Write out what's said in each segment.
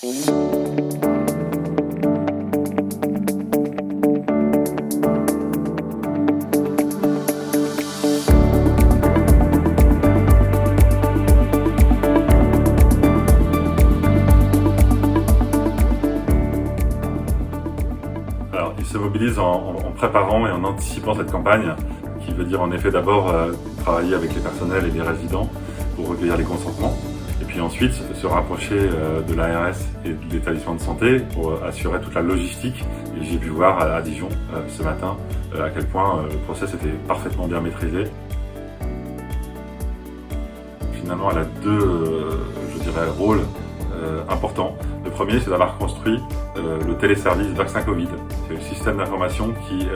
Alors, ils se mobilisent en préparant et en anticipant cette campagne, qui veut dire en effet d'abord travailler avec les personnels et les résidents pour recueillir les consentements, et puis ensuite se rapprocher de l'ARS et de l'établissement de santé pour assurer toute la logistique. Et j'ai pu voir à Dijon ce matin à quel point le process était parfaitement bien maîtrisé. Finalement, elle a deux, rôles importants. Le premier, c'est d'avoir construit le téléservice vaccin Covid. C'est le système d'information qui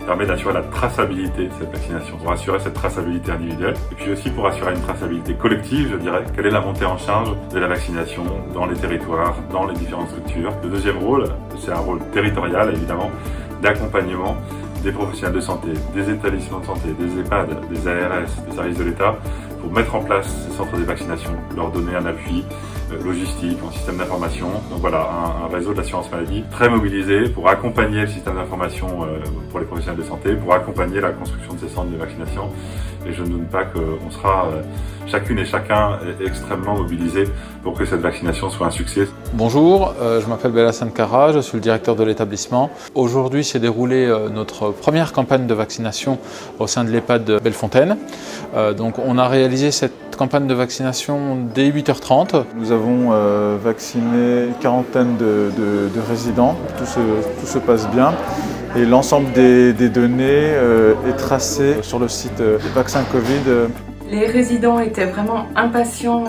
permet d'assurer la traçabilité de cette vaccination, pour assurer cette traçabilité individuelle, et puis aussi pour assurer une traçabilité collective, je dirais. Quelle est la montée en charge de la vaccination dans les territoires, dans les différentes structures. Le deuxième rôle, c'est un rôle territorial, évidemment, d'accompagnement des professionnels de santé, des établissements de santé, des EHPAD, des ARS, des services de l'État, pour mettre en place ces centres de vaccination, leur donner un appui logistique, en système d'information. Donc voilà, un réseau de l'assurance maladie très mobilisé pour accompagner le système d'information pour les professionnels de santé, pour accompagner la construction de ces centres de vaccination. Et je ne doute pas qu'on sera chacune et chacun extrêmement mobilisés pour que cette vaccination soit un succès. Bonjour, je m'appelle Bella Sankara, je suis le directeur de l'établissement. Aujourd'hui s'est déroulée notre première campagne de vaccination au sein de l'EHPAD de Bellefontaine. Donc on a réalisé cette campagne de vaccination dès 8h30. Nous avons vacciné une quarantaine de résidents, tout se passe bien. Et l'ensemble des données est tracé sur le site Vaccin Covid. Les résidents étaient vraiment impatients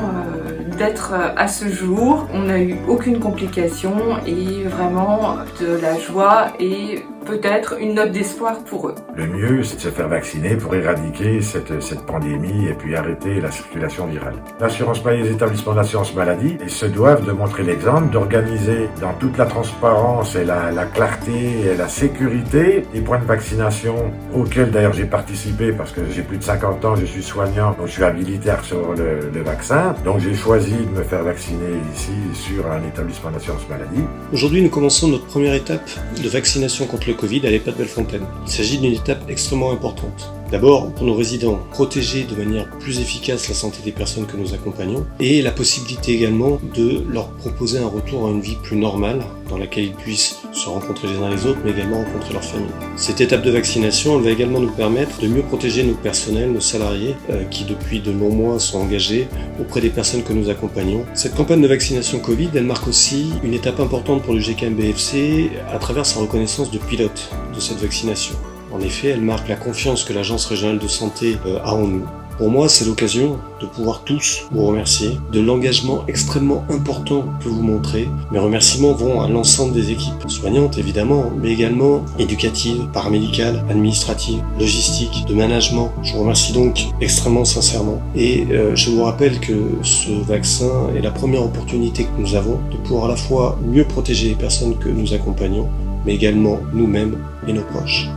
d'être à ce jour. On n'a eu aucune complication et vraiment de la joie et peut-être une note d'espoir pour eux. Le mieux, c'est de se faire vacciner pour éradiquer cette pandémie et puis arrêter la circulation virale. L'assurance maladie, les établissements d'assurance maladie, ils se doivent de montrer l'exemple, d'organiser dans toute la transparence et la clarté et la sécurité des points de vaccination auxquels d'ailleurs j'ai participé parce que j'ai plus de 50 ans, je suis soignant, donc je suis habilité à recevoir le vaccin. Donc j'ai choisi de me faire vacciner ici sur un établissement d'assurance maladie. Aujourd'hui, nous commençons notre première étape de vaccination contre le Covid à l'EHPAD Bellefontaine. Il s'agit d'une étape extrêmement importante. D'abord, pour nos résidents, protéger de manière plus efficace la santé des personnes que nous accompagnons et la possibilité également de leur proposer un retour à une vie plus normale dans laquelle ils puissent se rencontrer les uns les autres mais également rencontrer leur famille. Cette étape de vaccination, elle va également nous permettre de mieux protéger nos personnels, nos salariés qui depuis de longs mois sont engagés auprès des personnes que nous accompagnons. Cette campagne de vaccination Covid, elle marque aussi une étape importante pour le GKMBFC à travers sa reconnaissance de pilote de cette vaccination. En effet, elle marque la confiance que l'Agence régionale de santé a en nous. Pour moi, c'est l'occasion de pouvoir tous vous remercier de l'engagement extrêmement important que vous montrez. Mes remerciements vont à l'ensemble des équipes soignantes, évidemment, mais également éducatives, paramédicales, administratives, logistiques, de management. Je vous remercie donc extrêmement sincèrement. Et je vous rappelle que ce vaccin est la première opportunité que nous avons de pouvoir à la fois mieux protéger les personnes que nous accompagnons, mais également nous-mêmes et nos proches.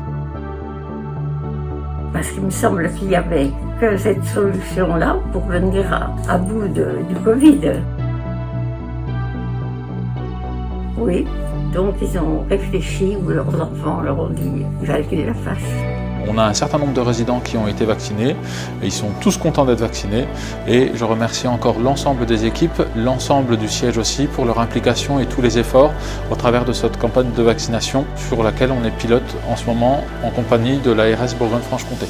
Parce qu'il me semble qu'il n'y avait que cette solution-là pour venir à bout du Covid. Oui, donc ils ont réfléchi, ou leurs enfants leur ont dit qu'il fallait qu'ils la fassent. On a un certain nombre de résidents qui ont été vaccinés, et ils sont tous contents d'être vaccinés, et je remercie encore l'ensemble des équipes, l'ensemble du siège aussi pour leur implication et tous les efforts au travers de cette campagne de vaccination sur laquelle on est pilote en ce moment en compagnie de l'ARS Bourgogne-Franche-Comté.